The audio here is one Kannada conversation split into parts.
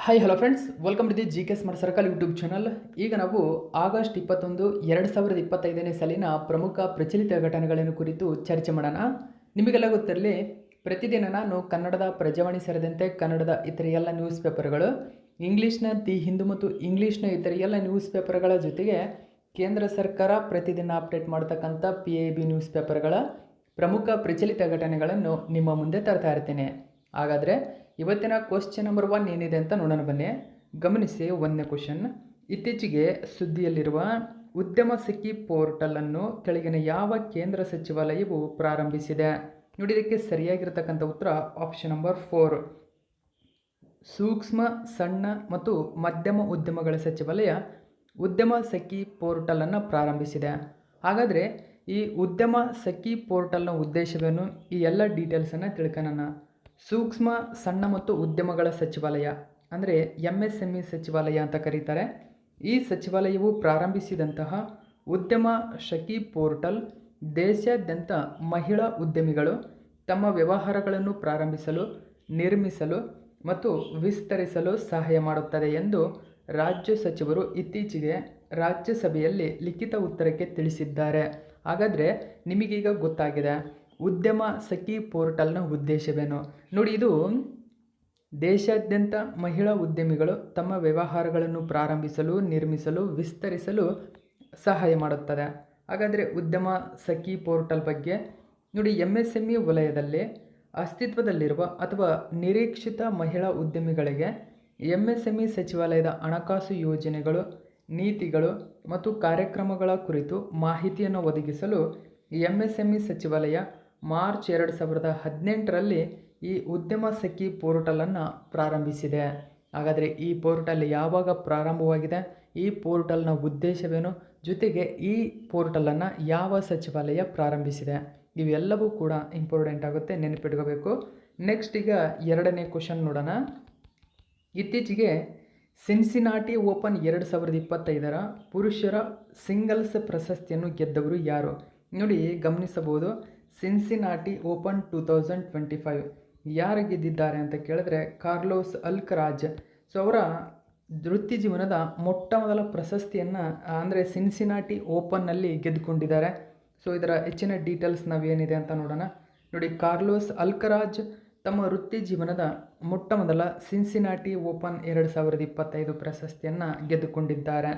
Hi hello friends, welcome to the G K smart circle YouTube channel. ಈಗ ನಾವು ಆಗಸ್ಟ್ 21, 2025ನೇ ಸಾಲಿನ ಪ್ರಮುಖ ಪ್ರಚಲಿತ ಘಟನೆಗಳನ್ನು ಕುರಿತು ಚರ್ಚೆ ಮಾಡೋಣ. ನಿಮಗೆಲ್ಲ ಗೊತ್ತಿರಲಿ, ಪ್ರತಿದಿನ ನಾನು ಕನ್ನಡದ ಪ್ರಜಾವಾಣಿ ಸೇರಿದಂತೆ ಕನ್ನಡದ ಇತರ ಎಲ್ಲ ನ್ಯೂಸ್ ಪೇಪರ್ಗಳು, ಇಂಗ್ಲೀಷ್ನ ದಿ ಹಿಂದೂ ಮತ್ತು ಇಂಗ್ಲೀಷ್ನ ಇತರ ಎಲ್ಲ ನ್ಯೂಸ್ ಪೇಪರ್ಗಳ ಜೊತೆಗೆ ಕೇಂದ್ರ ಸರ್ಕಾರ ಪ್ರತಿದಿನ ಅಪ್ಡೇಟ್ ಮಾಡ್ತಕ್ಕಂಥ PIB ನ್ಯೂಸ್ ಪೇಪರ್ಗಳ ಪ್ರಮುಖ ಪ್ರಚಲಿತ ಘಟನೆಗಳನ್ನು ನಿಮ್ಮ ಮುಂದೆ ತರ್ತಾ ಇರ್ತೇನೆ. ಹಾಗಾದರೆ ಇವತ್ತಿನ ಕ್ವಶ್ಚನ್ ನಂಬರ್ 1 ಏನಿದೆ ಅಂತ ನೋಡೋಣ ಬನ್ನಿ. ಗಮನಿಸಿ, 1ನೇ ಕ್ವಶನ್. ಇತ್ತೀಚೆಗೆ ಸುದ್ದಿಯಲ್ಲಿರುವ ಉದ್ಯಮ ಸಖಿ ಪೋರ್ಟಲನ್ನು ಕೆಳಗಿನ ಯಾವ ಕೇಂದ್ರ ಸಚಿವಾಲಯವು ಪ್ರಾರಂಭಿಸಿದೆ? ನೋಡಿ, ಇದಕ್ಕೆ ಸರಿಯಾಗಿರ್ತಕ್ಕಂಥ ಉತ್ತರ ಆಪ್ಷನ್ ನಂಬರ್ 4, ಸೂಕ್ಷ್ಮ ಸಣ್ಣ ಮತ್ತು ಮಧ್ಯಮ ಉದ್ಯಮಗಳ ಸಚಿವಾಲಯ ಉದ್ಯಮ ಸಖಿ ಪೋರ್ಟಲನ್ನು ಪ್ರಾರಂಭಿಸಿದೆ. ಹಾಗಾದರೆ ಈ ಉದ್ಯಮ ಸಖಿ ಪೋರ್ಟಲ್ನ ಉದ್ದೇಶವೇನು? ಈ ಎಲ್ಲ ಡೀಟೇಲ್ಸನ್ನು ತಿಳ್ಕೊಳ್ಳೋಣ. ಸೂಕ್ಷ್ಮ ಸಣ್ಣ ಮತ್ತು ಉದ್ಯಮಗಳ ಸಚಿವಾಲಯ ಅಂದರೆ MSME ಸಚಿವಾಲಯ ಅಂತ ಕರೀತಾರೆ. ಈ ಸಚಿವಾಲಯವು ಪ್ರಾರಂಭಿಸಿದಂತಹ ಉದ್ಯಮ ಸಖಿ ಪೋರ್ಟಲ್ ದೇಶಾದ್ಯಂತ ಮಹಿಳಾ ಉದ್ಯಮಿಗಳು ತಮ್ಮ ವ್ಯವಹಾರಗಳನ್ನು ಪ್ರಾರಂಭಿಸಲು, ನಿರ್ಮಿಸಲು ಮತ್ತು ವಿಸ್ತರಿಸಲು ಸಹಾಯ ಮಾಡುತ್ತದೆ ಎಂದು ರಾಜ್ಯ ಸಚಿವರು ಇತ್ತೀಚೆಗೆ ರಾಜ್ಯಸಭೆಯಲ್ಲಿ ಲಿಖಿತ ಉತ್ತರಕ್ಕೆ ತಿಳಿಸಿದ್ದಾರೆ. ಹಾಗಾದರೆ ನಿಮಗೀಗ ಗೊತ್ತಾಗಿದೆ ಉದ್ಯಮ ಸಖಿ ಪೋರ್ಟಲ್ನ ಉದ್ದೇಶವೇನು. ನೋಡಿ, ಇದು ದೇಶಾದ್ಯಂತ ಮಹಿಳಾ ಉದ್ಯಮಿಗಳು ತಮ್ಮ ವ್ಯವಹಾರಗಳನ್ನು ಪ್ರಾರಂಭಿಸಲು, ನಿರ್ಮಿಸಲು, ವಿಸ್ತರಿಸಲು ಸಹಾಯ ಮಾಡುತ್ತದೆ. ಹಾಗಾದರೆ ಉದ್ಯಮ ಸಖಿ ಪೋರ್ಟಲ್ ಬಗ್ಗೆ ನೋಡಿ, MSME ವಲಯದಲ್ಲಿ ಅಸ್ತಿತ್ವದಲ್ಲಿರುವ ಅಥವಾ ನಿರೀಕ್ಷಿತ ಮಹಿಳಾ ಉದ್ಯಮಿಗಳಿಗೆ MSME ಸಚಿವಾಲಯದ ಹಣಕಾಸು ಯೋಜನೆಗಳು, ನೀತಿಗಳು ಮತ್ತು ಕಾರ್ಯಕ್ರಮಗಳ ಕುರಿತು ಮಾಹಿತಿಯನ್ನು ಒದಗಿಸಲು MSME ಸಚಿವಾಲಯ ಮಾರ್ಚ್ 2018ರಲ್ಲಿ ಈ ಉದ್ಯಮ ಸಖಿ ಪೋರ್ಟಲನ್ನು ಪ್ರಾರಂಭಿಸಿದೆ. ಹಾಗಾದರೆ ಈ ಪೋರ್ಟಲ್ ಯಾವಾಗ ಪ್ರಾರಂಭವಾಗಿದೆ, ಈ ಪೋರ್ಟಲ್ನ ಉದ್ದೇಶವೇನು, ಜೊತೆಗೆ ಈ ಪೋರ್ಟಲನ್ನು ಯಾವ ಸಚಿವಾಲಯ ಪ್ರಾರಂಭಿಸಿದೆ, ಇವೆಲ್ಲವೂ ಕೂಡ ಇಂಪಾರ್ಟೆಂಟ್ ಆಗುತ್ತೆ, ನೆನಪಿಟ್ಕೋಬೇಕು. ನೆಕ್ಸ್ಟ್ ಈಗ 2ನೇ ಕ್ವಶನ್ ನೋಡೋಣ. ಇತ್ತೀಚೆಗೆ ಸಿನ್ಸಿನಾಟಿ ಓಪನ್ 2025ರ ಪುರುಷರ ಸಿಂಗಲ್ಸ್ ಪ್ರಶಸ್ತಿಯನ್ನು ಗೆದ್ದವರು ಯಾರು? ನೋಡಿ, ಗಮನಿಸಬಹುದು, ಸಿನ್ಸಿನಾಟಿ ಓಪನ್ 2025 ಯಾರು ಗೆದ್ದಿದ್ದಾರೆ ಅಂತ ಕೇಳಿದ್ರೆ ಕಾರ್ಲೋಸ್ ಅಲ್ಕರಾಜ್. ಸೊ ಅವರ ವೃತ್ತಿ ಜೀವನದ ಮೊಟ್ಟ ಮೊದಲ ಪ್ರಶಸ್ತಿಯನ್ನು ಅಂದರೆ ಸಿನ್ಸಿನಾಟಿ ಓಪನ್ನಲ್ಲಿ ಗೆದ್ದುಕೊಂಡಿದ್ದಾರೆ. ಸೊ ಇದರ ಹೆಚ್ಚಿನ ಡೀಟೇಲ್ಸ್ ನಾವೇನಿದೆ ಅಂತ ನೋಡೋಣ. ನೋಡಿ, ಕಾರ್ಲೋಸ್ ಅಲ್ಕರಾಜ್ ತಮ್ಮ ವೃತ್ತಿ ಜೀವನದ ಮೊಟ್ಟ ಮೊದಲ ಸಿನ್ಸಿನಾಟಿ ಓಪನ್ 2025 ಪ್ರಶಸ್ತಿಯನ್ನು ಗೆದ್ದುಕೊಂಡಿದ್ದಾರೆ.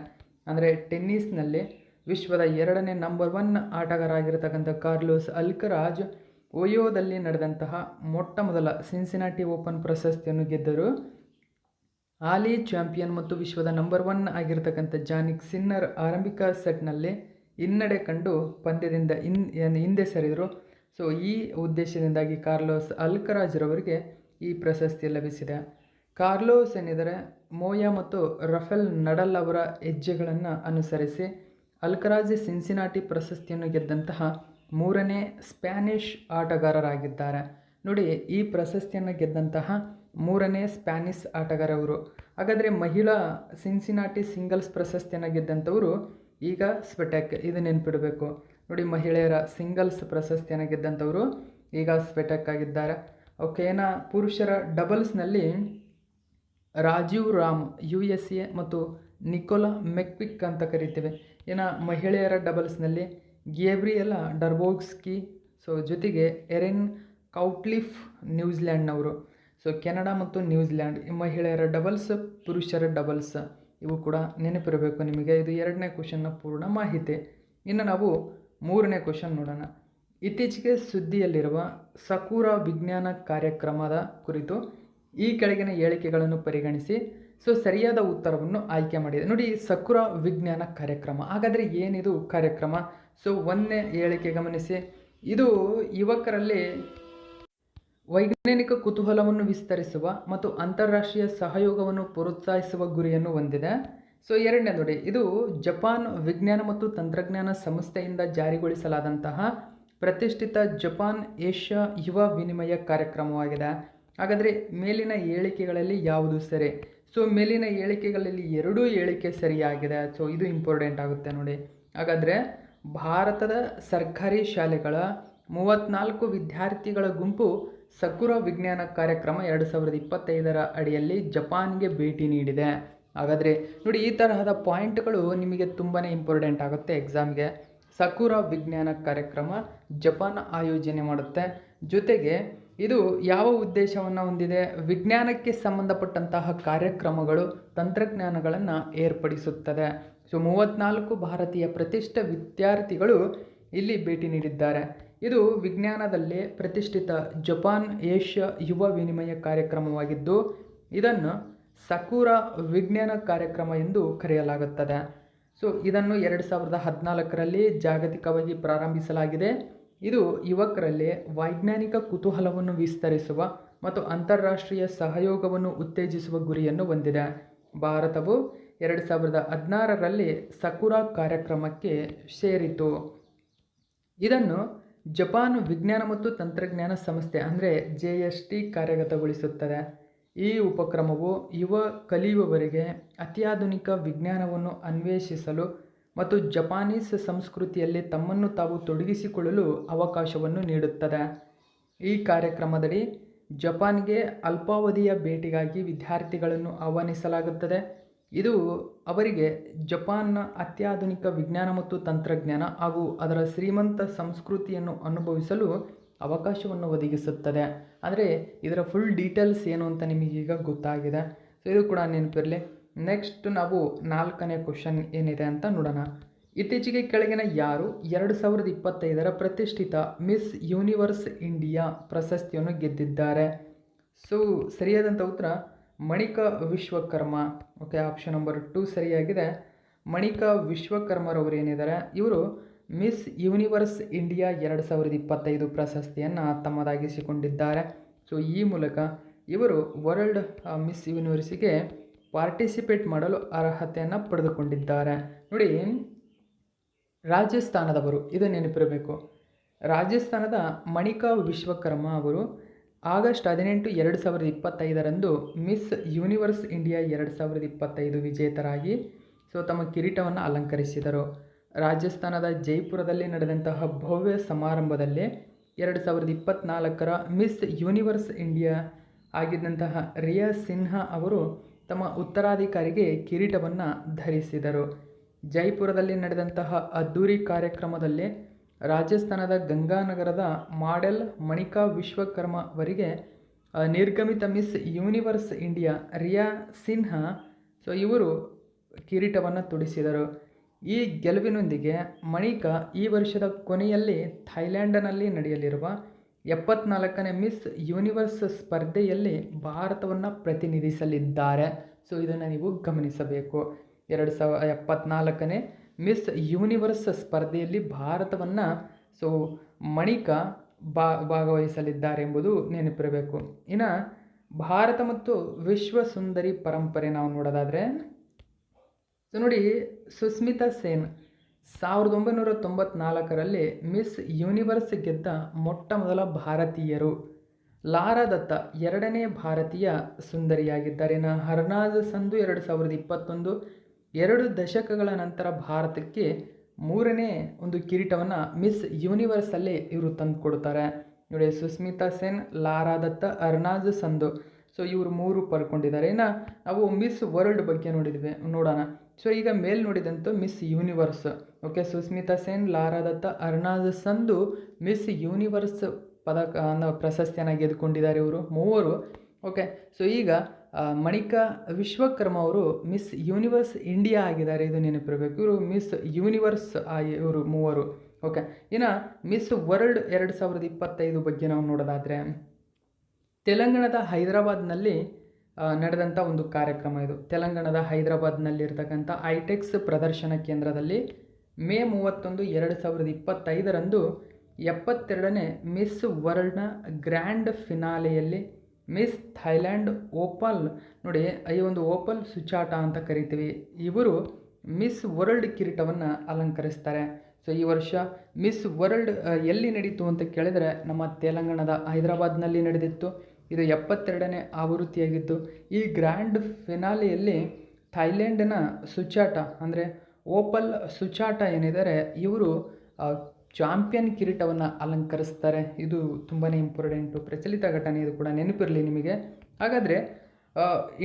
ಅಂದರೆ ಟೆನ್ನಿಸ್ನಲ್ಲಿ ವಿಶ್ವದ 2ನೇ ನಂಬರ್ 1 ಆಟಗಾರ ಆಗಿರತಕ್ಕಂಥ ಕಾರ್ಲೋಸ್ ಅಲ್ಕರಾಜ್ ಓಯೋದಲ್ಲಿ ನಡೆದಂತಹ ಮೊಟ್ಟ ಮೊದಲ ಸಿನ್ಸಿನಾಟಿ ಓಪನ್ ಪ್ರಶಸ್ತಿಯನ್ನು ಗೆದ್ದರು. ಹಾಲಿ ಚಾಂಪಿಯನ್ ಮತ್ತು ವಿಶ್ವದ ನಂಬರ್ 1 ಆಗಿರತಕ್ಕಂಥ ಜಾನಿಕ್ ಸಿನ್ನರ್ ಆರಂಭಿಕ ಸೆಟ್ನಲ್ಲಿ ಹಿನ್ನಡೆ ಕಂಡು ಪಂದ್ಯದಿಂದ ಹಿಂದೆ ಸರಿದರು. ಸೊ ಈ ಉದ್ದೇಶದಿಂದಾಗಿ ಕಾರ್ಲೋಸ್ ಅಲ್ಕರಾಜ್ರವರಿಗೆ ಈ ಪ್ರಶಸ್ತಿ ಲಭಿಸಿದೆ. ಕಾರ್ಲೋಸ್ ಏನಿದ್ದಾರೆ ಮೋಯಾ ಮತ್ತು ರಫೆಲ್ ನಡಲ್ ಅವರ ಹೆಜ್ಜೆಗಳನ್ನು ಅನುಸರಿಸಿ ಅಲ್ಕರಾಜ್ ಸಿನ್ಸಿನಾಟಿ ಪ್ರಶಸ್ತಿಯನ್ನು ಗೆದ್ದಂತಹ 3ನೇ ಸ್ಪ್ಯಾನಿಷ್ ಆಟಗಾರರಾಗಿದ್ದಾರೆ. ನೋಡಿ, ಈ ಪ್ರಶಸ್ತಿಯನ್ನು ಗೆದ್ದಂತಹ 3ನೇ ಸ್ಪ್ಯಾನಿಷ್ ಆಟಗಾರ ಅವರು. ಹಾಗಾದರೆ ಮಹಿಳಾ ಸಿನ್ಸಿನಾಟಿ ಸಿಂಗಲ್ಸ್ ಪ್ರಶಸ್ತಿಯನ್ನು ಗೆದ್ದಂಥವರು ಈಗ ಸ್ವೆಟೆಕ್, ಇದು ನೆನಪಿಡಬೇಕು. ನೋಡಿ, ಮಹಿಳೆಯರ ಸಿಂಗಲ್ಸ್ ಪ್ರಶಸ್ತಿಯನ್ನು ಗೆದ್ದಂಥವರು ಈಗ ಸ್ವೆಟೆಕ್ ಆಗಿದ್ದಾರೆ. ಓಕೆನಾ. ಪುರುಷರ ಡಬಲ್ಸ್ನಲ್ಲಿ ರಾಜೀವ್ ರಾಮ್ USA ಮತ್ತು ನಿಕೋಲಾ ಮೆಕ್ವಿಕ್ ಅಂತ ಕರಿತೇವೆ. ಮಹಿಳೆಯರ ಡಬಲ್ಸ್ನಲ್ಲಿ ಗೇಬ್ರಿಯೆಲಾ ಡರ್ಬೋಗ್ಸ್ಕಿ, ಸೊ ಜೊತೆಗೆ ಎರಿನ್ ಕೌಟ್ಲಿಫ್ ನ್ಯೂಜಿಲ್ಯಾಂಡ್ನವರು. ಸೊ ಕೆನಡಾ ಮತ್ತು ನ್ಯೂಜಿಲ್ಯಾಂಡ್ ಮಹಿಳೆಯರ ಡಬಲ್ಸ್, ಪುರುಷರ ಡಬಲ್ಸ್, ಇವು ಕೂಡ ನೆನಪಿರಬೇಕು ನಿಮಗೆ. ಇದು 2ನೇ ಕ್ವಶನ್ನ ಪೂರ್ಣ ಮಾಹಿತಿ. ಇನ್ನು ನಾವು 3ನೇ ಕ್ವಶನ್ ನೋಡೋಣ. ಇತ್ತೀಚೆಗೆ ಸುದ್ದಿಯಲ್ಲಿರುವ ಸಕುರಾ ವಿಜ್ಞಾನ ಕಾರ್ಯಕ್ರಮದ ಕುರಿತು ಈ ಕೆಳಗಿನ ಹೇಳಿಕೆಗಳನ್ನು ಪರಿಗಣಿಸಿ ಸೊ ಸರಿಯಾದ ಉತ್ತರವನ್ನು ಆಯ್ಕೆ ಮಾಡಿದೆ. ನೋಡಿ, ಸಕುರಾ ವಿಜ್ಞಾನ ಕಾರ್ಯಕ್ರಮ, ಹಾಗಾದರೆ ಏನಿದು ಕಾರ್ಯಕ್ರಮ? ಸೊ 1ನೇ ಹೇಳಿಕೆ ಗಮನಿಸಿ, ಇದು ಯುವಕರಲ್ಲಿ ವೈಜ್ಞಾನಿಕ ಕುತೂಹಲವನ್ನು ವಿಸ್ತರಿಸುವ ಮತ್ತು ಅಂತಾರಾಷ್ಟ್ರೀಯ ಸಹಯೋಗವನ್ನು ಪ್ರೋತ್ಸಾಹಿಸುವ ಗುರಿಯನ್ನು ಹೊಂದಿದೆ. ಸೊ 2ನೇ ನೋಡಿ, ಇದು ಜಪಾನ್ ವಿಜ್ಞಾನ ಮತ್ತು ತಂತ್ರಜ್ಞಾನ ಸಂಸ್ಥೆಯಿಂದ ಜಾರಿಗೊಳಿಸಲಾದಂತಹ ಪ್ರತಿಷ್ಠಿತ ಜಪಾನ್ ಏಷ್ಯಾ ಯುವ ವಿನಿಮಯ ಕಾರ್ಯಕ್ರಮವಾಗಿದೆ. ಹಾಗಾದರೆ ಮೇಲಿನ ಹೇಳಿಕೆಗಳಲ್ಲಿ ಯಾವುದು ಸರಿ? ಸೊ ಮೇಲಿನ ಹೇಳಿಕೆಗಳಲ್ಲಿ 2 ಹೇಳಿಕೆ ಸರಿಯಾಗಿದೆ. ಸೊ ಇದು ಇಂಪಾರ್ಟೆಂಟ್ ಆಗುತ್ತೆ ನೋಡಿ. ಹಾಗಾದರೆ ಭಾರತದ ಸರ್ಕಾರಿ ಶಾಲೆಗಳ 34 ವಿದ್ಯಾರ್ಥಿಗಳ ಗುಂಪು ಸಕುರಾ ವಿಜ್ಞಾನ ಕಾರ್ಯಕ್ರಮ 2025ರ ಅಡಿಯಲ್ಲಿ ಜಪಾನ್ಗೆ ಭೇಟಿ ನೀಡಿದೆ. ಹಾಗಾದರೆ ನೋಡಿ, ಈ ತರಹದ ಪಾಯಿಂಟ್ಗಳು ನಿಮಗೆ ತುಂಬಾ ಇಂಪಾರ್ಟೆಂಟ್ ಆಗುತ್ತೆ ಎಕ್ಸಾಮ್ಗೆ. ಸಕುರಾ ವಿಜ್ಞಾನ ಕಾರ್ಯಕ್ರಮ ಜಪಾನ್ ಆಯೋಜನೆ ಮಾಡುತ್ತೆ. ಜೊತೆಗೆ ಇದು ಯಾವ ಉದ್ದೇಶವನ್ನು ಹೊಂದಿದೆ? ವಿಜ್ಞಾನಕ್ಕೆ ಸಂಬಂಧಪಟ್ಟಂತಹ ಕಾರ್ಯಕ್ರಮಗಳು, ತಂತ್ರಜ್ಞಾನಗಳನ್ನು ಏರ್ಪಡಿಸುತ್ತದೆ. ಸೊ 34 ಭಾರತೀಯ ಪ್ರತಿಷ್ಠಿತ ವಿದ್ಯಾರ್ಥಿಗಳು ಇಲ್ಲಿ ಭೇಟಿ ನೀಡಿದ್ದಾರೆ. ಇದು ವಿಜ್ಞಾನದಲ್ಲಿ ಪ್ರತಿಷ್ಠಿತ ಜಪಾನ್ ಏಷ್ಯಾ ಯುವ ವಿನಿಮಯ ಕಾರ್ಯಕ್ರಮವಾಗಿದ್ದು, ಇದನ್ನು ಸಕುರಾ ವಿಜ್ಞಾನ ಕಾರ್ಯಕ್ರಮ ಎಂದು ಕರೆಯಲಾಗುತ್ತದೆ. ಸೊ ಇದನ್ನು 2014ರಲ್ಲಿ ಜಾಗತಿಕವಾಗಿ ಪ್ರಾರಂಭಿಸಲಾಗಿದೆ. ಇದು ಯುವಕರಲ್ಲಿ ವೈಜ್ಞಾನಿಕ ಕುತೂಹಲವನ್ನು ವಿಸ್ತರಿಸುವ ಮತ್ತು ಅಂತಾರಾಷ್ಟ್ರೀಯ ಸಹಯೋಗವನ್ನು ಉತ್ತೇಜಿಸುವ ಗುರಿಯನ್ನು ಹೊಂದಿದೆ. ಭಾರತವು 2016ರಲ್ಲಿ ಸಕುರಾ ಕಾರ್ಯಕ್ರಮಕ್ಕೆ ಸೇರಿತು. ಇದನ್ನು ಜಪಾನ್ ವಿಜ್ಞಾನ ಮತ್ತು ತಂತ್ರಜ್ಞಾನ ಸಂಸ್ಥೆ ಅಂದರೆ JST ಕಾರ್ಯಗತಗೊಳಿಸುತ್ತದೆ. ಈ ಉಪಕ್ರಮವು ಯುವ ಕಲಿಯುವವರಿಗೆ ಅತ್ಯಾಧುನಿಕ ವಿಜ್ಞಾನವನ್ನು ಅನ್ವೇಷಿಸಲು ಮತ್ತು ಜಪಾನೀಸ್ ಸಂಸ್ಕೃತಿಯಲ್ಲಿ ತಮ್ಮನ್ನು ತಾವು ತೊಡಗಿಸಿಕೊಳ್ಳಲು ಅವಕಾಶವನ್ನು ನೀಡುತ್ತದೆ. ಈ ಕಾರ್ಯಕ್ರಮದಡಿ ಜಪಾನ್ಗೆ ಅಲ್ಪಾವಧಿಯ ಭೇಟಿಗಾಗಿ ವಿದ್ಯಾರ್ಥಿಗಳನ್ನು ಆಹ್ವಾನಿಸಲಾಗುತ್ತದೆ. ಇದು ಅವರಿಗೆ ಜಪಾನ್ನ ಅತ್ಯಾಧುನಿಕ ವಿಜ್ಞಾನ ಮತ್ತು ತಂತ್ರಜ್ಞಾನ ಹಾಗೂ ಅದರ ಶ್ರೀಮಂತ ಸಂಸ್ಕೃತಿಯನ್ನು ಅನುಭವಿಸಲು ಅವಕಾಶವನ್ನು ಒದಗಿಸುತ್ತದೆ. ಅಂದರೆ ಇದರ ಫುಲ್ ಡೀಟೇಲ್ಸ್ ಏನು ಅಂತ ನಿಮಗೀಗ ಗೊತ್ತಾಗಿದೆ. ಸೊ ಇದು ಕೂಡ ನೆನಪಿರಲಿ. ನೆಕ್ಸ್ಟ್ ನಾವು 4ನೇ ಕ್ವಶನ್ ಏನಿದೆ ಅಂತ ನೋಡೋಣ. ಇತ್ತೀಚೆಗೆ ಕೆಳಗಿನ ಯಾರು 2025ರ ಪ್ರತಿಷ್ಠಿತ ಮಿಸ್ ಯೂನಿವರ್ಸ್ ಇಂಡಿಯಾ ಪ್ರಶಸ್ತಿಯನ್ನು ಗೆದ್ದಿದ್ದಾರೆ? ಸೊ ಸರಿಯಾದಂಥ ಉತ್ತರ Manika Vishwakarma. Okay, option number 2 ಸರಿಯಾಗಿದೆ. ಮಣಿಕಾ ವಿಶ್ವಕರ್ಮರವರು ಏನಿದ್ದಾರೆ, ಇವರು ಮಿಸ್ ಯೂನಿವರ್ಸ್ ಇಂಡಿಯಾ 2025 ಪ್ರಶಸ್ತಿಯನ್ನು ತಮ್ಮದಾಗಿಸಿಕೊಂಡಿದ್ದಾರೆ. ಸೊ ಈ ಮೂಲಕ ಇವರು ವರ್ಲ್ಡ್ ಮಿಸ್ ಯೂನಿವರ್ಸಿಗೆ ಪಾರ್ಟಿಸಿಪೇಟ್ ಮಾಡಲು ಅರ್ಹತೆಯನ್ನು ಪಡೆದುಕೊಂಡಿದ್ದಾರೆ. ನೋಡಿ, ರಾಜಸ್ಥಾನದವರು, ಇದು ನೆನಪಿರಬೇಕು. ರಾಜಸ್ಥಾನದ ಮಣಿಕಾ ವಿಶ್ವಕರ್ಮ ಅವರು ಆಗಸ್ಟ್ 18, 2025ರಂದು ಮಿಸ್ ಯೂನಿವರ್ಸ್ ಇಂಡಿಯಾ 2025 ವಿಜೇತರಾಗಿ ತಮ್ಮ ಕಿರೀಟವನ್ನು ಅಲಂಕರಿಸಿದರು. ರಾಜಸ್ಥಾನದ ಜೈಪುರದಲ್ಲಿ ನಡೆದಂತಹ ಭವ್ಯ ಸಮಾರಂಭದಲ್ಲಿ 2024ರ ಮಿಸ್ ಯೂನಿವರ್ಸ್ ಇಂಡಿಯಾ ಆಗಿದ್ದಂತಹ ರಿಯಾ ಸಿನ್ಹಾ ಅವರು ತಮ್ಮ ಉತ್ತರಾಧಿಕಾರಿಗೆ ಕಿರೀಟವನ್ನು ಧರಿಸಿದರು. ಜೈಪುರದಲ್ಲಿ ನಡೆದಂತಹ ಅದ್ದೂರಿ ಕಾರ್ಯಕ್ರಮದಲ್ಲಿ ರಾಜಸ್ಥಾನದ ಗಂಗಾನಗರದ ಮಾಡೆಲ್ ಮಣಿಕಾ ವಿಶ್ವಕರ್ಮ ಅವರಿಗೆ ನಿರ್ಗಮಿತ ಮಿಸ್ ಯೂನಿವರ್ಸ್ ಇಂಡಿಯಾ ರಿಯಾ ಸಿನ್ಹಾ ಇವರು ಕಿರೀಟವನ್ನು ತೊಡಿಸಿದರು. ಈ ಗೆಲುವಿನೊಂದಿಗೆ ಮಣಿಕಾ ಈ ವರ್ಷದ ಕೊನೆಯಲ್ಲಿ ಥೈಲ್ಯಾಂಡ್ನಲ್ಲಿ ನಡೆಯಲಿರುವ 74ನೇ ಮಿಸ್ ಯೂನಿವರ್ಸ್ ಸ್ಪರ್ಧೆಯಲ್ಲಿ ಭಾರತವನ್ನು ಪ್ರತಿನಿಧಿಸಲಿದ್ದಾರೆ. ಇದನ್ನು ನೀವು ಗಮನಿಸಬೇಕು. 2074ನೇ ಮಿಸ್ ಯೂನಿವರ್ಸ್ ಸ್ಪರ್ಧೆಯಲ್ಲಿ ಭಾರತವನ್ನು ಮಣಿಕಾ ಭಾಗವಹಿಸಲಿದ್ದಾರೆ ಎಂಬುದು ನೆನಪಿರಬೇಕು. ಇನ್ನು ಭಾರತ ಮತ್ತು ವಿಶ್ವ ಸುಂದರಿ ಪರಂಪರೆ ನಾವು ನೋಡೋದಾದರೆ ನೋಡಿ, ಸುಸ್ಮಿತಾ ಸೇನ್ 1994ರಲ್ಲಿ ಮಿಸ್ ಯೂನಿವರ್ಸ್ ಗೆದ್ದ ಮೊಟ್ಟ ಮೊದಲ ಭಾರತೀಯರು. ಲಾರಾ ದತ್ತಾ 2ನೇ ಭಾರತೀಯ ಸುಂದರಿಯಾಗಿದ್ದಾರೆ. ಇನ್ನು ಹರ್ನಾಜ್ ಸಂಧು 2021, 2 ದಶಕಗಳ ನಂತರ ಭಾರತಕ್ಕೆ 3ನೇ ಒಂದು ಕಿರೀಟವನ್ನು ಮಿಸ್ ಯೂನಿವರ್ಸಲ್ಲಿ ಇವರು ತಂದು ಕೊಡ್ತಾರೆ. ನೋಡಿ, ಸುಸ್ಮಿತಾ ಸೇನ್, ಲಾರಾ ದತ್ತಾ, ಹರ್ನಾಜ್ ಸಂಧು ಇವರು 3 ಪಡ್ಕೊಂಡಿದ್ದಾರೆ. ಇನ್ನು ನಾವು ಮಿಸ್ ವರ್ಲ್ಡ್ ಬಗ್ಗೆ ನೋಡೋಣ. ಈಗ ಮೇಲೆ ನೋಡಿದಂಥ Miss Universe. Okay, Sushmita Sen, Lara Dutta, Harnaaz Sandhu Miss Universe ಪ್ರಶಸ್ತಿಯನ್ನು ಗೆದ್ದುಕೊಂಡಿದ್ದಾರೆ ಇವರು 3. ಓಕೆ, ಈಗ ಮಣಿಕಾ ವಿಶ್ವಕರ್ಮ ಅವರು ಮಿಸ್ ಯೂನಿವರ್ಸ್ ಇಂಡಿಯಾ ಆಗಿದ್ದಾರೆ, ಇದು ನೆನಪಿರಬೇಕು. ಇವರು ಮಿಸ್ ಯೂನಿವರ್ಸ್ ಇವರು 3. ಓಕೆ, ಇನ್ನು ಮಿಸ್ ವರ್ಲ್ಡ್ 2025 ಬಗ್ಗೆ ನಾವು ನೋಡೋದಾದರೆ ತೆಲಂಗಾಣದ ಹೈದರಾಬಾದ್ನಲ್ಲಿ ನಡೆದಂಥ ಒಂದು ಕಾರ್ಯಕ್ರಮ ಇದು. ತೆಲಂಗಾಣದ ಹೈದರಾಬಾದ್ನಲ್ಲಿರ್ತಕ್ಕಂಥ ಐಟೆಕ್ಸ್ ಪ್ರದರ್ಶನ ಕೇಂದ್ರದಲ್ಲಿ ಮೇ 31, 2025ರಂದು 72ನೇ ಮಿಸ್ ವರ್ಲ್ಡ್ನ ಗ್ರ್ಯಾಂಡ್ ಫಿನಾಲೆಯಲ್ಲಿ ಮಿಸ್ ಥೈಲ್ಯಾಂಡ್ ಓಪಲ್, ನೋಡಿ ಈ ಒಂದು ಓಪಲ್ ಸುಚಾಟ ಅಂತ ಕರಿತೀವಿ, ಇವರು ಮಿಸ್ ವರ್ಲ್ಡ್ ಕಿರೀಟವನ್ನು ಅಲಂಕರಿಸ್ತಾರೆ. ಈ ವರ್ಷ ಮಿಸ್ ವರ್ಲ್ಡ್ ಎಲ್ಲಿ ನಡೀತು ಅಂತ ಕೇಳಿದರೆ ನಮ್ಮ ತೆಲಂಗಾಣದ ಹೈದರಾಬಾದ್ನಲ್ಲಿ ನಡೆದಿತ್ತು. ಇದು 72ನೇ ಆವೃತ್ತಿಯಾಗಿತ್ತು. ಈ ಗ್ರ್ಯಾಂಡ್ ಫಿನಾಲೆಯಲ್ಲಿ ಥೈಲ್ಯಾಂಡಿನ ಸುಚಾಟ ಅಂದರೆ ಓಪಲ್ ಸುಚಾಟ ಏನಿದ್ದಾರೆ ಇವರು ಚಾಂಪಿಯನ್ ಕಿರೀಟವನ್ನು ಅಲಂಕರಿಸ್ತಾರೆ. ಇದು ತುಂಬಾ ಇಂಪಾರ್ಟೆಂಟು, ಪ್ರಚಲಿತ ಘಟನೆ, ಇದು ಕೂಡ ನೆನಪಿರಲಿ ನಿಮಗೆ. ಹಾಗಾದರೆ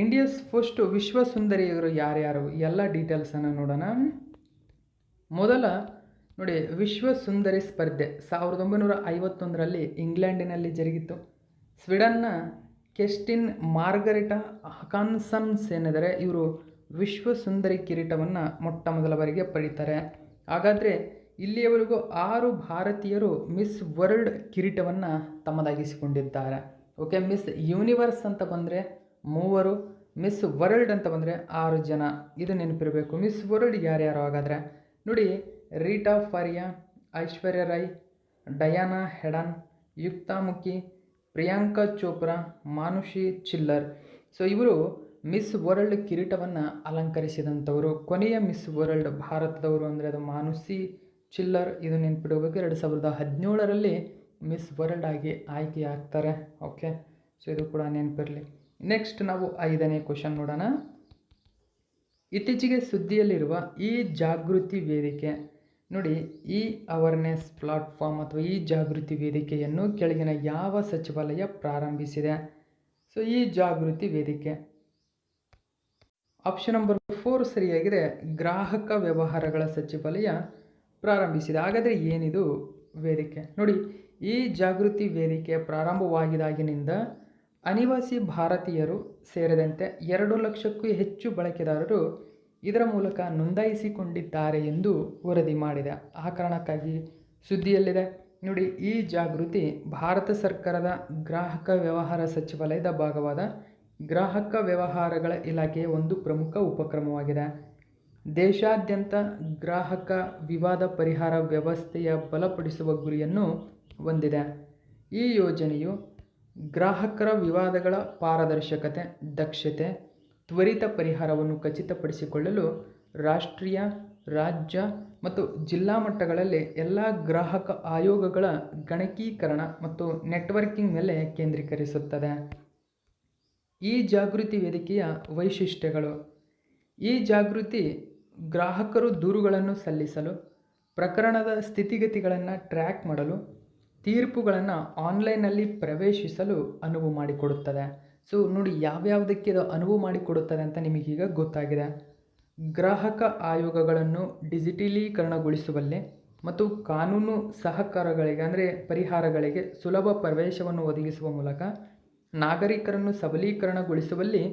ಇಂಡಿಯಾಸ್ ಫಸ್ಟ್ ವಿಶ್ವ ಸುಂದರಿಯರು ಯಾರ್ಯಾರು ಎಲ್ಲ ಡೀಟೇಲ್ಸನ್ನು ನೋಡೋಣ. ಮೊದಲ ನೋಡಿ, ವಿಶ್ವ ಸುಂದರಿ ಸ್ಪರ್ಧೆ 1951ರಲ್ಲಿ ಇಂಗ್ಲೆಂಡಿನಲ್ಲಿ ಜರುಗಿತು. ಸ್ವೀಡನ್ನ ಕೆಸ್ಟಿನ್ ಮಾರ್ಗರಿಟಾ ಹಕಾನ್ಸನ್ಸ್ ಏನಿದ್ದಾರೆ ಇವರು ವಿಶ್ವ ಸುಂದರಿ ಕಿರೀಟವನ್ನು ಮೊಟ್ಟ ಮೊದಲ ಬಾರಿಗೆ ಪಡೀತಾರೆ. ಹಾಗಾದರೆ ಇಲ್ಲಿಯವರೆಗೂ 6 ಭಾರತೀಯರು ಮಿಸ್ ವರ್ಲ್ಡ್ ಕಿರೀಟವನ್ನು ತಮ್ಮದಾಗಿಸಿಕೊಂಡಿದ್ದಾರೆ. ಓಕೆ, ಮಿಸ್ ಯೂನಿವರ್ಸ್ ಅಂತ ಬಂದರೆ 3, ಮಿಸ್ ವರ್ಲ್ಡ್ ಅಂತ ಬಂದರೆ 6 ಜನ. ಇದು ನೆನಪಿರಬೇಕು. ಮಿಸ್ ವರ್ಲ್ಡ್ ಯಾರ್ಯಾರು ಹಾಗಾದರೆ ನೋಡಿ, ರೀಟಾ ಫಾರಿಯಾ, ಐಶ್ವರ್ಯ ರೈ, ಡಯಾನಾ ಹೆಡನ್, ಯುಕ್ತಾ ಮುಖಿ, ಪ್ರಿಯಾಂಕಾ ಚೋಪ್ರಾ, ಮಾನುಷಿ ಚಿಲ್ಲರ್. ಸೊ ಇವರು ಮಿಸ್ ವರ್ಲ್ಡ್ ಕಿರೀಟವನ್ನು ಅಲಂಕರಿಸಿದಂಥವರು. ಕೊನೆಯ ಮಿಸ್ ವರ್ಲ್ಡ್ ಭಾರತದವರು ಅಂದರೆ ಅದು ಮಾನುಷಿ ಚಿಲ್ಲರ್. ಇದು ನೆನಪಿಡಬೇಕು. 2017ರಲ್ಲಿ ಮಿಸ್ ವರ್ಲ್ಡ್ ಆಗಿ ಆಯ್ಕೆಯಾಗ್ತಾರೆ. ಓಕೆ, ಸೊ ಇದು ಕೂಡ ನೆನಪಿರಲಿ. ನೆಕ್ಸ್ಟ್ ನಾವು 5ನೇ ಕ್ವಶನ್ ನೋಡೋಣ. ಇತ್ತೀಚೆಗೆ ಸುದ್ದಿಯಲ್ಲಿರುವ ಈ ಜಾಗೃತಿ ವೇದಿಕೆ ನೋಡಿ, ಈ ಅವೇರ್ನೆಸ್ ಪ್ಲಾಟ್ಫಾರ್ಮ್ ಅಥವಾ ಈ ಜಾಗೃತಿ ವೇದಿಕೆಯನ್ನು ಕೆಳಗಿನ ಯಾವ ಸಚಿವಾಲಯ ಪ್ರಾರಂಭಿಸಿದೆ? ಸೊ ಈ ಜಾಗೃತಿ ವೇದಿಕೆ ಆಪ್ಷನ್ ನಂಬರ್ 4 ಸರಿಯಾಗಿದೆ. ಗ್ರಾಹಕ ವ್ಯವಹಾರಗಳ ಸಚಿವಾಲಯ ಪ್ರಾರಂಭಿಸಿದೆ. ಹಾಗಾದರೆ ಏನಿದು ವೇದಿಕೆ? ನೋಡಿ, ಈ ಜಾಗೃತಿ ವೇದಿಕೆ ಪ್ರಾರಂಭವಾಗಿದಾಗಿನಿಂದ ಅನಿವಾಸಿ ಭಾರತೀಯರು ಸೇರಿದಂತೆ 2 ಲಕ್ಷಕ್ಕೂ ಹೆಚ್ಚು ಬಳಕೆದಾರರು ಇದರ ಮೂಲಕ ನೋಂದಾಯಿಸಿಕೊಂಡಿದ್ದಾರೆ ಎಂದು ವರದಿ ಮಾಡಿದೆ. ಆ ಕಾರಣಕ್ಕಾಗಿ ಸುದ್ದಿಯಲ್ಲಿದೆ. ನೋಡಿ, ಈ ಜಾಗೃತಿ ಭಾರತ ಸರ್ಕಾರದ ಗ್ರಾಹಕ ವ್ಯವಹಾರ ಸಚಿವಾಲಯದ ಭಾಗವಾದ ಗ್ರಾಹಕ ವ್ಯವಹಾರಗಳ ಇಲಾಖೆಯ ಒಂದು ಪ್ರಮುಖ ಉಪಕ್ರಮವಾಗಿದೆ. ದೇಶಾದ್ಯಂತ ಗ್ರಾಹಕ ವಿವಾದ ಪರಿಹಾರ ವ್ಯವಸ್ಥೆಯ ಬಲಪಡಿಸುವ ಗುರಿಯನ್ನು ಹೊಂದಿದೆ. ಈ ಯೋಜನೆಯು ಗ್ರಾಹಕರ ವಿವಾದಗಳ ಪಾರದರ್ಶಕತೆ, ದಕ್ಷತೆ, ತ್ವರಿತ ಪರಿಹಾರವನ್ನು ಖಚಿತಪಡಿಸಿಕೊಳ್ಳಲು ರಾಷ್ಟ್ರೀಯ, ರಾಜ್ಯ ಮತ್ತು ಜಿಲ್ಲಾ ಮಟ್ಟಗಳಲ್ಲಿ ಎಲ್ಲ ಗ್ರಾಹಕ ಆಯೋಗಗಳ ಗಣಕೀಕರಣ ಮತ್ತು ನೆಟ್ವರ್ಕಿಂಗ್ ಮೇಲೆ ಕೇಂದ್ರೀಕರಿಸುತ್ತದೆ. ಈ ಜಾಗೃತಿ ವೇದಿಕೆಯ ವೈಶಿಷ್ಟ್ಯಗಳು: ಈ ಜಾಗೃತಿ ಗ್ರಾಹಕರು ದೂರುಗಳನ್ನು ಸಲ್ಲಿಸಲು, ಪ್ರಕರಣದ ಸ್ಥಿತಿಗತಿಗಳನ್ನು ಟ್ರ್ಯಾಕ್ ಮಾಡಲು, ತೀರ್ಪುಗಳನ್ನು ಆನ್ಲೈನ್ನಲ್ಲಿ ಪ್ರವೇಶಿಸಲು ಅನುವು ಮಾಡಿಕೊಡುತ್ತದೆ. ಸೊ ನೋಡಿ, ಯಾವ್ಯಾವುದಕ್ಕೆ ಇದು ಅನುವು ಮಾಡಿಕೊಡುತ್ತದೆ ಅಂತ ನಿಮಗೀಗ ಗೊತ್ತಾಗಿದೆ. ಗ್ರಾಹಕ ಆಯೋಗಗಳನ್ನು ಡಿಜಿಟಲೀಕರಣಗೊಳಿಸುವಲ್ಲಿ ಮತ್ತು ಕಾನೂನು ಸಹಕಾರಗಳಿಗೆ ಅಂದರೆ ಪರಿಹಾರಗಳಿಗೆ ಸುಲಭ ಪ್ರವೇಶವನ್ನು ಒದಗಿಸುವ ಮೂಲಕ ನಾಗರಿಕರನ್ನು ಸಬಲೀಕರಣಗೊಳಿಸುವಲ್ಲಿ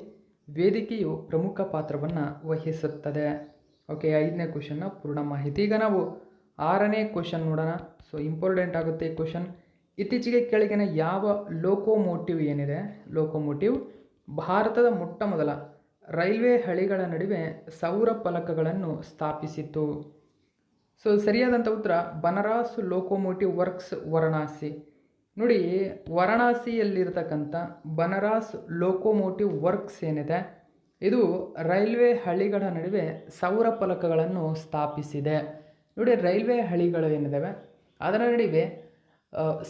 ವೇದಿಕೆಯು ಪ್ರಮುಖ ಪಾತ್ರವನ್ನು ವಹಿಸುತ್ತದೆ. ಓಕೆ, 5ನೇ ಕ್ವಶನ್ನ ಪೂರ್ಣ ಮಾಹಿತಿ. ಈಗ ನಾವು 6ನೇ ಕ್ವಶನ್ ನೋಡೋಣ. ಸೊ ಇಂಪಾರ್ಟೆಂಟ್ ಆಗುತ್ತೆ ಈ ಕ್ವಶನ್. ಇತ್ತೀಚೆಗೆ ಕೆಳಗಿನ ಯಾವ ಲೋಕೋಮೋಟಿವ್ ಏನಿದೆ, ಲೋಕೋಮೋಟಿವ್ ಭಾರತದ ಮೊಟ್ಟ ಮೊದಲ ರೈಲ್ವೆ ಹಳಿಗಳ ನಡುವೆ ಸೌರ ಫಲಕಗಳನ್ನು ಸ್ಥಾಪಿಸಿತು? ಸೊ ಸರಿಯಾದಂಥ ಉತ್ತರ ಬನಾರಸ್ ಲೋಕೋಮೋಟಿವ್ ವರ್ಕ್ಸ್, ವಾರಣಾಸಿ. ನೋಡಿ, ವಾರಣಾಸಿಯಲ್ಲಿರ್ತಕ್ಕಂಥ ಬನಾರಸ್ ಲೋಕೋಮೋಟಿವ್ ವರ್ಕ್ಸ್ ಏನಿದೆ ಇದು ರೈಲ್ವೆ ಹಳಿಗಳ ನಡುವೆ ಸೌರ ಫಲಕಗಳನ್ನು ಸ್ಥಾಪಿಸಿದೆ. ನೋಡಿ, ರೈಲ್ವೆ ಹಳಿಗಳು ಏನಿದ್ದಾವೆ ಅದರ ನಡುವೆ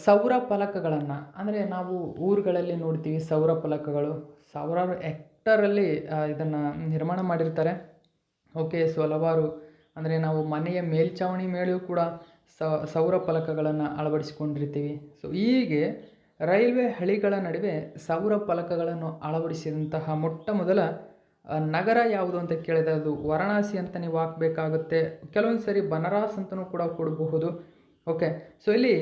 ಸೌರ ಫಲಕಗಳನ್ನು ಅಂದರೆ ನಾವು ಊರುಗಳಲ್ಲಿ ನೋಡ್ತೀವಿ ಸೌರ ಫಲಕಗಳು, ಸಾವಿರಾರು ಹೆಕ್ಟರಲ್ಲಿ ಇದನ್ನು ನಿರ್ಮಾಣ ಮಾಡಿರ್ತಾರೆ. ಓಕೆ, ಸೊ ಹಲವಾರು ಅಂದರೆ ನಾವು ಮನೆಯ ಮೇಲ್ಛಾವಣಿ ಮೇಲೆಯೂ ಕೂಡ ಸೌರ ಫಲಕಗಳನ್ನು ಅಳವಡಿಸಿಕೊಂಡಿರ್ತೀವಿ. ಸೊ ಹೀಗೆ ರೈಲ್ವೆ ಹಳಿಗಳ ನಡುವೆ ಸೌರ ಫಲಕಗಳನ್ನು ಅಳವಡಿಸಿದಂತಹ ಮೊಟ್ಟ ಮೊದಲ ನಗರ ಯಾವುದು ಅಂತ ಕೇಳಿದರೆ ಅದು ವಾರಣಾಸಿ ಅಂತ ನೀವು ಹಾಕಬೇಕಾಗುತ್ತೆ. ಕೆಲವೊಂದು ಸರಿ ಬನಾರಸ್ ಅಂತಲೂ ಕೂಡ ಕೊಡಬಹುದು. ಓಕೆ, ಸೊ ಇಲ್ಲಿ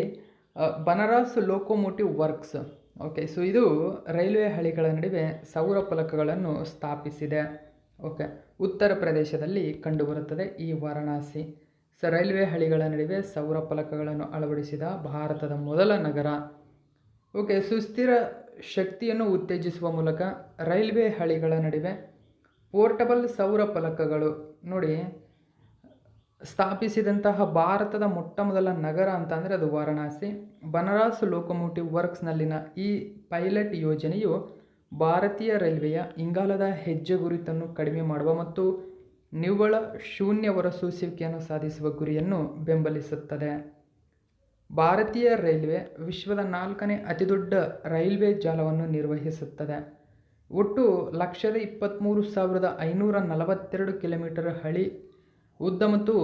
Banaras locomotive works. Okay, so ಇದು ರೈಲ್ವೆ ಹಳಿಗಳ ನಡುವೆ ಸೌರ ಫಲಕಗಳನ್ನು ಸ್ಥಾಪಿಸಿದೆ. ಓಕೆ, ಉತ್ತರ ಪ್ರದೇಶದಲ್ಲಿ ಕಂಡುಬರುತ್ತದೆ ಈ ವಾರಣಾಸಿ. ಸೊ ರೈಲ್ವೆ ಹಳಿಗಳ ನಡುವೆ ಸೌರ ಫಲಕಗಳನ್ನು ಅಳವಡಿಸಿದ ಭಾರತದ ಮೊದಲ ನಗರ. ಓಕೆ, ಸುಸ್ಥಿರ ಶಕ್ತಿಯನ್ನು ಉತ್ತೇಜಿಸುವ ಮೂಲಕ ರೈಲ್ವೆ ಹಳಿಗಳ ನಡುವೆ ಪೋರ್ಟಬಲ್ ಸೌರ ಫಲಕಗಳು ನೋಡಿ ಸ್ಥಾಪಿಸಿದಂತಹ ಭಾರತದ ಮೊಟ್ಟ ಮೊದಲ ನಗರ ಅಂತ ಅಂದರೆ ಅದು ವಾರಣಾಸಿ. ಬನಾರಸ್ ಲೋಕೋಮೋಟಿವ್ ವರ್ಕ್ಸ್ನಲ್ಲಿನ ಈ ಪೈಲಟ್ ಯೋಜನೆಯು ಭಾರತೀಯ ರೈಲ್ವೆಯ ಇಂಗಾಲದ ಹೆಜ್ಜೆಗುರುತನ್ನು ಕಡಿಮೆ ಮಾಡುವ ಮತ್ತು ನಿವ್ವಳ ಶೂನ್ಯ ಹೊರಸೂಸುವಿಕೆಯನ್ನು ಸಾಧಿಸುವ ಗುರಿಯನ್ನು ಬೆಂಬಲಿಸುತ್ತದೆ. ಭಾರತೀಯ ರೈಲ್ವೆ ವಿಶ್ವದ 4ನೇ ಅತಿದೊಡ್ಡ ರೈಲ್ವೆ ಜಾಲವನ್ನು ನಿರ್ವಹಿಸುತ್ತದೆ. ಒಟ್ಟು 1,23,542 ಕಿಲೋಮೀಟರ್ ಹಳಿ ಉದ್ದ ಮತ್ತು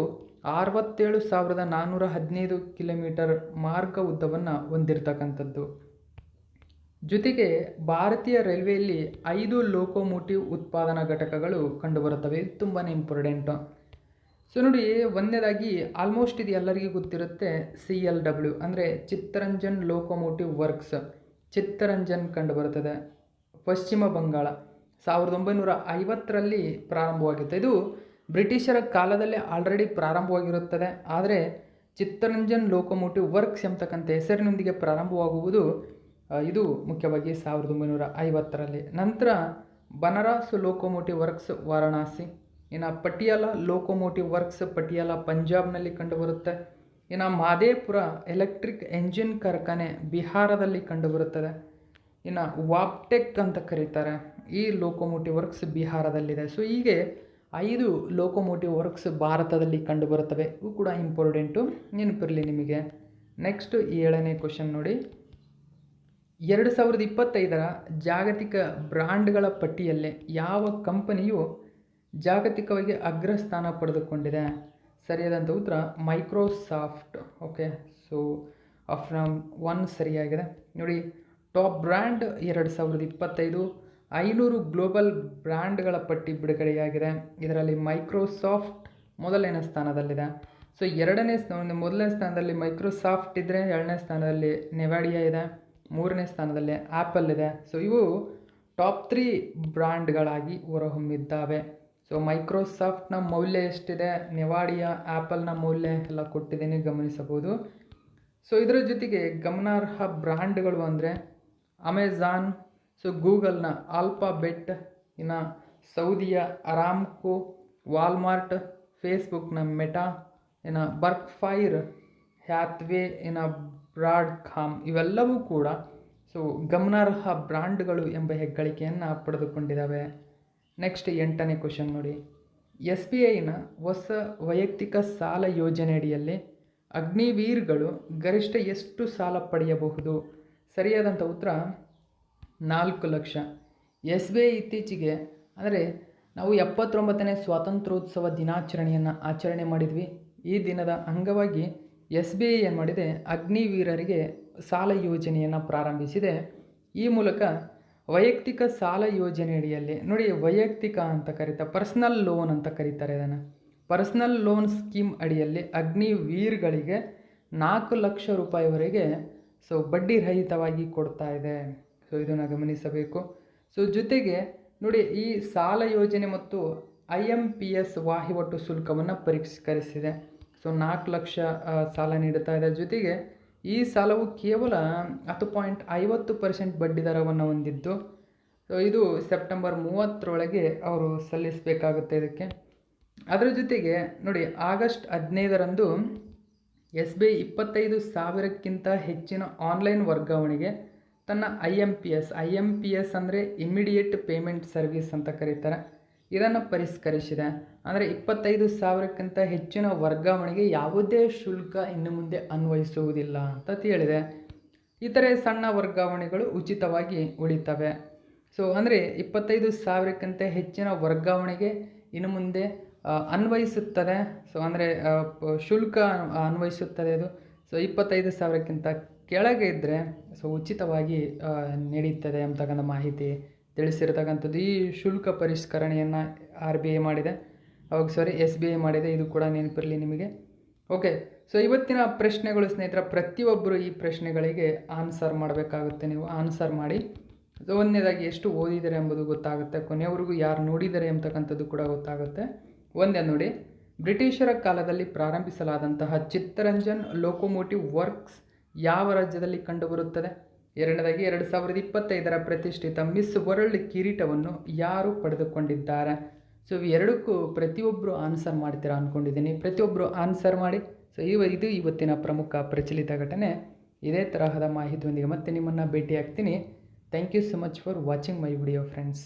67,415 ಕಿಲೋಮೀಟರ್ ಮಾರ್ಗ ಉದ್ದವನ್ನು ಹೊಂದಿರತಕ್ಕಂಥದ್ದು. ಜೊತೆಗೆ ಭಾರತೀಯ ರೈಲ್ವೆಯಲ್ಲಿ 5 ಲೋಕೋಮೋಟಿವ್ ಉತ್ಪಾದನಾ ಘಟಕಗಳು ಕಂಡುಬರುತ್ತವೆ. ಇದು ತುಂಬಾ ಇಂಪಾರ್ಟೆಂಟು. ಸೊ ನೋಡಿ, ಒಂದನೇದಾಗಿ ಆಲ್ಮೋಸ್ಟ್ ಇದು ಎಲ್ಲರಿಗೂ ಗೊತ್ತಿರುತ್ತೆ, CLW ಅಂದರೆ ಚಿತ್ತರಂಜನ್ ಲೋಕೋಮೋಟಿವ್ ವರ್ಕ್ಸ್, ಚಿತ್ತರಂಜನ್ ಕಂಡುಬರುತ್ತದೆ. ಪಶ್ಚಿಮ ಬಂಗಾಳ 1950ರಲ್ಲಿ ಪ್ರಾರಂಭವಾಗಿತ್ತು. ಇದು ಬ್ರಿಟಿಷರ ಕಾಲದಲ್ಲೇ ಆಲ್ರೆಡಿ ಪ್ರಾರಂಭವಾಗಿರುತ್ತದೆ. ಆದರೆ ಚಿತ್ತರಂಜನ್ ಲೋಕೋಮೋಟಿವ್ ವರ್ಕ್ಸ್ ಎಂಬತಕ್ಕಂಥ ಹೆಸರಿನೊಂದಿಗೆ ಪ್ರಾರಂಭವಾಗುವುದು ಇದು ಮುಖ್ಯವಾಗಿ 1950ರಲ್ಲಿ. ನಂತರ ಬನಾರಸ್ ಲೋಕೋಮೋಟಿವ್ ವರ್ಕ್ಸ್ ವಾರಣಾಸಿ, ಇನ್ನು ಪಟಿಯಾಲ ಲೋಕೋಮೋಟಿವ್ ವರ್ಕ್ಸ್ ಪಟಿಯಾಲ ಪಂಜಾಬ್ನಲ್ಲಿ ಕಂಡುಬರುತ್ತೆ. ಇನ್ನು ಮಾದೇಪುರ ಎಲೆಕ್ಟ್ರಿಕ್ ಎಂಜಿನ್ ಕಾರ್ಖಾನೆ ಬಿಹಾರದಲ್ಲಿ ಕಂಡುಬರುತ್ತದೆ. ಇನ್ನು ವಾಪ್ಟೆಕ್ ಅಂತ ಕರೀತಾರೆ, ಈ ಲೋಕೋಮೋಟಿವ್ ವರ್ಕ್ಸ್ ಬಿಹಾರದಲ್ಲಿದೆ. ಸೊ ಹೀಗೆ 5 ಲೋಕೋಮೋಟಿವ್ ವರ್ಕ್ಸ್ ಭಾರತದಲ್ಲಿ ಕಂಡುಬರುತ್ತವೆ. ಇವು ಕೂಡ ಇಂಪಾರ್ಟೆಂಟು, ನೆನಪಿರಲಿ ನಿಮಗೆ. ನೆಕ್ಸ್ಟ್ 7ನೇ ಕ್ವಶನ್ ನೋಡಿ, 2025ರ ಜಾಗತಿಕ ಬ್ರ್ಯಾಂಡ್ಗಳ ಪಟ್ಟಿಯಲ್ಲಿ ಯಾವ ಕಂಪನಿಯು ಜಾಗತಿಕವಾಗಿ ಅಗ್ರಸ್ಥಾನ ಪಡೆದುಕೊಂಡಿದೆ? ಸರಿಯಾದಂಥ ಉತ್ತರ ಮೈಕ್ರೋಸಾಫ್ಟ್. ಓಕೆ, ಸೊ ಆಪ್ಷನ್ 1 ಸರಿಯಾಗಿದೆ. ನೋಡಿ, ಟಾಪ್ ಬ್ರ್ಯಾಂಡ್ 2025 500 ಗ್ಲೋಬಲ್ ಬ್ರ್ಯಾಂಡ್ಗಳ ಪಟ್ಟಿ ಬಿಡುಗಡೆಯಾಗಿದೆ. ಇದರಲ್ಲಿ ಮೈಕ್ರೋಸಾಫ್ಟ್ ಮೊದಲನೇ ಸ್ಥಾನದಲ್ಲಿದೆ. ಸೊ ಮೊದಲನೇ ಸ್ಥಾನದಲ್ಲಿ ಮೈಕ್ರೋಸಾಫ್ಟ್ ಇದ್ದರೆ, 2ನೇ ಸ್ಥಾನದಲ್ಲಿ ನೆವಾಡಿಯಾ ಇದೆ, 3ನೇ ಸ್ಥಾನದಲ್ಲಿ ಆ್ಯಪಲ್ ಇದೆ. ಸೊ ಇವು ಟಾಪ್ 3 ಬ್ರ್ಯಾಂಡ್ಗಳಾಗಿ ಹೊರಹೊಮ್ಮಿದ್ದಾವೆ. ಸೊ ಮೈಕ್ರೋಸಾಫ್ಟ್ನ ಮೌಲ್ಯ ಎಷ್ಟಿದೆ, ನೆವಾಡಿಯಾ, ಆ್ಯಪಲ್ನ ಮೌಲ್ಯ ಎಲ್ಲ ಕೊಟ್ಟಿದ್ದೀನಿ, ಗಮನಿಸಬಹುದು. ಸೊ ಇದರ ಜೊತೆಗೆ ಗಮನಾರ್ಹ ಬ್ರ್ಯಾಂಡ್ಗಳು ಅಂದರೆ ಅಮೆಜಾನ್, ಸೊ ಗೂಗಲ್ನ ಆಲ್ಫಾಬೆಟ್, ಇನ್ನು ಸೌದಿಯ ಅರಾಮ್ಕೋ, ವಾಲ್ಮಾರ್ಟ್, ಫೇಸ್ಬುಕ್ನ ಮೆಟಾ, ಇನ್ನು ಬರ್ಕ್ಫೈರ್, ಹ್ಯಾತ್ವೇ, ಇನ್ನು ಬ್ರಾಡ್ಕಾಮ್, ಇವೆಲ್ಲವೂ ಕೂಡ ಸೊ ಗಮನಾರ್ಹ ಬ್ರ್ಯಾಂಡ್ಗಳು ಎಂಬ ಹೆಗ್ಗಳಿಕೆಯನ್ನು ಪಡೆದುಕೊಂಡಿದ್ದಾವೆ. ನೆಕ್ಸ್ಟ್ 8ನೇ ಕ್ವಶನ್ ನೋಡಿ, SBIನ ಹೊಸ ವೈಯಕ್ತಿಕ ಸಾಲ ಯೋಜನೆಯಡಿಯಲ್ಲಿ ಅಗ್ನಿವೀರ್ಗಳು ಗರಿಷ್ಠ ಎಷ್ಟು ಸಾಲ ಪಡೆಯಬಹುದು? ಸರಿಯಾದಂಥ ಉತ್ತರ 4 ಲಕ್ಷ. SBI ಇತ್ತೀಚೆಗೆ ಅಂದರೆ ನಾವು 79ನೇ ಸ್ವಾತಂತ್ರ್ಯೋತ್ಸವ ದಿನಾಚರಣೆಯನ್ನು ಆಚರಣೆ ಮಾಡಿದ್ವಿ. ಈ ದಿನದ ಅಂಗವಾಗಿ SBI ಏನು ಮಾಡಿದೆ, ಅಗ್ನಿವೀರರಿಗೆ ಸಾಲ ಯೋಜನೆಯನ್ನು ಪ್ರಾರಂಭಿಸಿದೆ. ಈ ಮೂಲಕ ವೈಯಕ್ತಿಕ ಸಾಲ ಯೋಜನೆಯಡಿಯಲ್ಲಿ ನೋಡಿ, ವೈಯಕ್ತಿಕ ಅಂತ ಕರೀತಾರೆ, ಪರ್ಸ್ನಲ್ ಲೋನ್ ಅಂತ ಕರೀತಾರೆ ಇದನ್ನು. ಪರ್ಸ್ನಲ್ ಲೋನ್ ಸ್ಕೀಮ್ ಅಡಿಯಲ್ಲಿ ಅಗ್ನಿವೀರ್ಗಳಿಗೆ 4 ಲಕ್ಷ ರೂಪಾಯಿವರೆಗೆ ಸೊ ಬಡ್ಡಿ ರಹಿತವಾಗಿ ಕೊಡ್ತಾ ಇದೆ. ಸೊ ಇದನ್ನು ಗಮನಿಸಬೇಕು. ಸೊ ಜೊತೆಗೆ ನೋಡಿ, ಈ ಸಾಲ ಯೋಜನೆ ಮತ್ತು IMPS ವಹಿವಾಟು ಶುಲ್ಕವನ್ನು ಪರಿಷ್ಕರಿಸಿದೆ. ಸೊ 4 ಲಕ್ಷ ಸಾಲ ನೀಡುತ್ತಾ ಇದೆ. ಜೊತೆಗೆ ಈ ಸಾಲವು ಕೇವಲ 10.50% ಬಡ್ಡಿ ದರವನ್ನು ಹೊಂದಿದ್ದು, ಸೊ ಇದು ಸೆಪ್ಟೆಂಬರ್ 30ರೊಳಗೆ ಅವರು ಸಲ್ಲಿಸಬೇಕಾಗುತ್ತೆ ಇದಕ್ಕೆ. ಅದರ ಜೊತೆಗೆ ನೋಡಿ, ಆಗಸ್ಟ್ 15ರಂದು SBI 25,000ಕ್ಕಿಂತ ಹೆಚ್ಚಿನ ಆನ್ಲೈನ್ ವರ್ಗಾವಣೆಗೆ ತನ್ನ IMPS ಅಂದರೆ ಇಮ್ಮಿಡಿಯೇಟ್ ಪೇಮೆಂಟ್ ಸರ್ವಿಸ್ ಅಂತ ಕರೀತಾರೆ, ಇದನ್ನು ಪರಿಷ್ಕರಿಸಿದೆ. ಅಂದರೆ 25,000ಕ್ಕಿಂತ ಹೆಚ್ಚಿನ ವರ್ಗಾವಣೆಗೆ ಯಾವುದೇ ಶುಲ್ಕ ಇನ್ನು ಮುಂದೆ ಅನ್ವಯಿಸುವುದಿಲ್ಲ ಅಂತ ಹೇಳಿದೆ. ಇತರೆ ಸಣ್ಣ ವರ್ಗಾವಣೆಗಳು ಉಚಿತವಾಗಿ ಉಳಿತವೆ. ಸೊ ಅಂದರೆ 25,000ಕ್ಕಿಂತ ಹೆಚ್ಚಿನ ವರ್ಗಾವಣೆಗೆ ಇನ್ನು ಮುಂದೆ ಅನ್ವಯಿಸುತ್ತದೆ. ಸೊ ಅಂದರೆ ಶುಲ್ಕ ಅನ್ವಯಿಸುತ್ತದೆ ಅದು. ಸೊ 25,000ಕ್ಕಿಂತ ಕೆಳಗೆ ಇದ್ದರೆ ಸೊ ಉಚಿತವಾಗಿ ನಡೀತದೆ ಅಂತಕ್ಕಂಥ ಮಾಹಿತಿ ತಿಳಿಸಿರ್ತಕ್ಕಂಥದ್ದು. ಈ ಶುಲ್ಕ ಪರಿಷ್ಕರಣೆಯನ್ನು RBI ಮಾಡಿದೆ, SBI ಮಾಡಿದೆ. ಇದು ಕೂಡ ನೆನಪಿರಲಿ ನಿಮಗೆ. ಓಕೆ, ಸೊ ಇವತ್ತಿನ ಪ್ರಶ್ನೆಗಳು ಸ್ನೇಹಿತರ, ಪ್ರತಿಯೊಬ್ಬರು ಈ ಪ್ರಶ್ನೆಗಳಿಗೆ ಆನ್ಸರ್ ಮಾಡಬೇಕಾಗುತ್ತೆ. ನೀವು ಆನ್ಸರ್ ಮಾಡಿ. ಸೊ ಒಂದನೇದಾಗಿ ಎಷ್ಟು ಓದಿದ್ದಾರೆ ಎಂಬುದು ಗೊತ್ತಾಗುತ್ತೆ, ಕೊನೆಯವರೆಗೂ ಯಾರು ನೋಡಿದ್ದಾರೆ ಎಂಬತಕ್ಕಂಥದ್ದು ಕೂಡ ಗೊತ್ತಾಗುತ್ತೆ. ಒಂದೇ ನೋಡಿ, ಬ್ರಿಟಿಷರ ಕಾಲದಲ್ಲಿ ಪ್ರಾರಂಭಿಸಲಾದಂತಹ ಚಿತ್ತರಂಜನ್ ಲೋಕೋಮೋಟಿವ್ ವರ್ಕ್ಸ್ ಯಾವ ರಾಜ್ಯದಲ್ಲಿ ಕಂಡುಬರುತ್ತದೆ? ಎರಡನೇದಾಗಿ 2025ರ ಪ್ರತಿಷ್ಠಿತ ಮಿಸ್ ವರ್ಲ್ಡ್ ಕಿರೀಟವನ್ನು ಯಾರು ಪಡೆದುಕೊಂಡಿದ್ದಾರೆ? ಸೊ ಇವೆರಡಕ್ಕೂ ಪ್ರತಿಯೊಬ್ಬರು ಆನ್ಸರ್ ಮಾಡ್ತೀರಾ ಅಂದ್ಕೊಂಡಿದ್ದೀನಿ. ಪ್ರತಿಯೊಬ್ಬರು ಆನ್ಸರ್ ಮಾಡಿ. ಸೊ ಇದು ಇವತ್ತಿನ ಪ್ರಮುಖ ಪ್ರಚಲಿತ ಘಟನೆ. ಇದೇ ತರಹದ ಮಾಹಿತಿಯೊಂದಿಗೆ ಮತ್ತೆ ನಿಮ್ಮನ್ನು ಭೇಟಿ ಆಗ್ತೀನಿ. Thank you so much for watching my video friends.